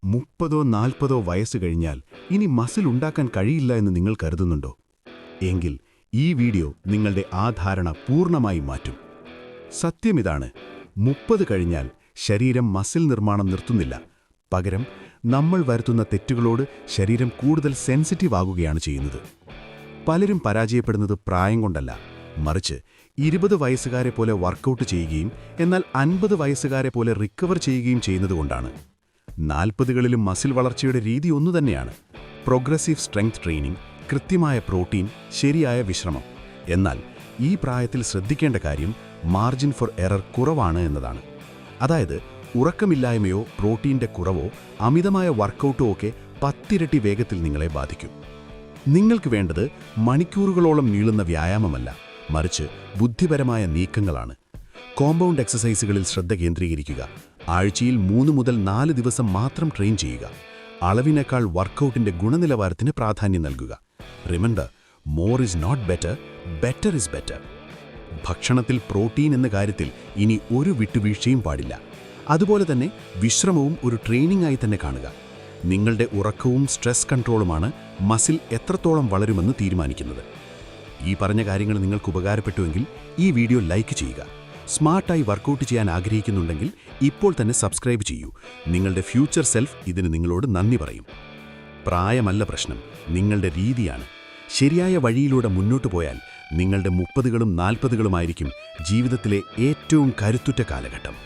30-40 വയസ്സ് കഴിഞ്ഞാൽ ഇനി മസിൽ ഉണ്ടാക്കാൻ കഴിയില്ല എന്ന് നിങ്ങൾ കരുതുന്നുണ്ടോ? എങ്കിൽ ഈ വീഡിയോ നിങ്ങളുടെ ആ ധാരണ പൂർണ്ണമായി മാറ്റും. സത്യമിതാണ്, 30 കഴിഞ്ഞാൽ ശരീരം മസിൽ നിർമ്മാണം നിർത്തുന്നില്ല. പകരം നമ്മൾ വരുത്തുന്ന തെറ്റുകളോട് ശരീരം കൂടുതൽ സെൻസിറ്റീവ് ആകുകയാണ് ചെയ്യുന്നത്. പലരും പരാജയപ്പെടുന്നത് പ്രായം കൊണ്ടല്ല, മറിച്ച് 20 വയസ്സുകാരെ പോലെ വർക്കൗട്ട് ചെയ്യുകയും എന്നാൽ 50 വയസ്സുകാരെ പോലെ റിക്കവർ ചെയ്യുകയും ചെയ്യുന്നതുകൊണ്ടാണ്. 40കളിലും മസിൽ വളർച്ചയുടെ രീതി ഒന്നുതന്നെയാണ്: പ്രോഗ്രസീവ് സ്ട്രെങ്ത് ട്രെയിനിങ്, കൃത്യമായ പ്രോട്ടീൻ, ശരിയായ വിശ്രമം. എന്നാൽ ഈ പ്രായത്തിൽ ശ്രദ്ധിക്കേണ്ട കാര്യം മാർജിൻ ഫോർ എറർ കുറവാണ് എന്നതാണ്. അതായത് ഉറക്കമില്ലായ്മയോ പ്രോട്ടീൻ്റെ കുറവോ അമിതമായ വർക്കൗട്ടോ ഒക്കെ 10 ഇരട്ടി വേഗത്തിൽ നിങ്ങളെ ബാധിക്കും. നിങ്ങൾക്ക് വേണ്ടത് മണിക്കൂറുകളോളം നീളുന്ന വ്യായാമമല്ല, മറിച്ച് ബുദ്ധിപരമായ നീക്കങ്ങളാണ്. കോമ്പൗണ്ട് എക്സസൈസുകളിൽ ശ്രദ്ധ കേന്ദ്രീകരിക്കുക. ആഴ്ചയിൽ 3 മുതൽ 4 ദിവസം മാത്രം ട്രെയിൻ ചെയ്യുക. അളവിനേക്കാൾ വർക്കൗട്ടിൻ്റെ ഗുണനിലവാരത്തിന് പ്രാധാന്യം നൽകുക. Remember, more is not better, better is better. ഭക്ഷണത്തിൽ പ്രോട്ടീൻ എന്ന കാര്യത്തിൽ ഇനി ഒരു വിട്ടുവീഴ്ചയും പാടില്ല. അതുപോലെ തന്നെ വിശ്രമവും ഒരു ട്രെയിനിങ് ആയി തന്നെ കാണുക. നിങ്ങളുടെ ഉറക്കവും സ്ട്രെസ് കൺട്രോളുമാണ് മസിൽ എത്രത്തോളം വളരുമെന്ന് തീരുമാനിക്കുന്നത്. ഈ പറഞ്ഞ കാര്യങ്ങൾ നിങ്ങൾക്ക് ഉപകാരപ്പെട്ടുവെങ്കിൽ ഈ വീഡിയോ ലൈക്ക് ചെയ്യുക. സ്മാർട്ടായി വർക്കൗട്ട് ചെയ്യാൻ ആഗ്രഹിക്കുന്നുണ്ടെങ്കിൽ ഇപ്പോൾ തന്നെ സബ്സ്ക്രൈബ് ചെയ്യൂ. നിങ്ങളുടെ ഫ്യൂച്ചർ സെൽഫ് ഇതിന് നിങ്ങളോട് നന്ദി പറയും. പ്രായമല്ല പ്രശ്നം, നിങ്ങളുടെ രീതിയാണ്. ശരിയായ വഴിയിലൂടെ മുന്നോട്ട് പോയാൽ നിങ്ങളുടെ 30കളും 40കളുമായിരിക്കും ജീവിതത്തിലെ ഏറ്റവും കരുത്തുറ്റ കാലഘട്ടം.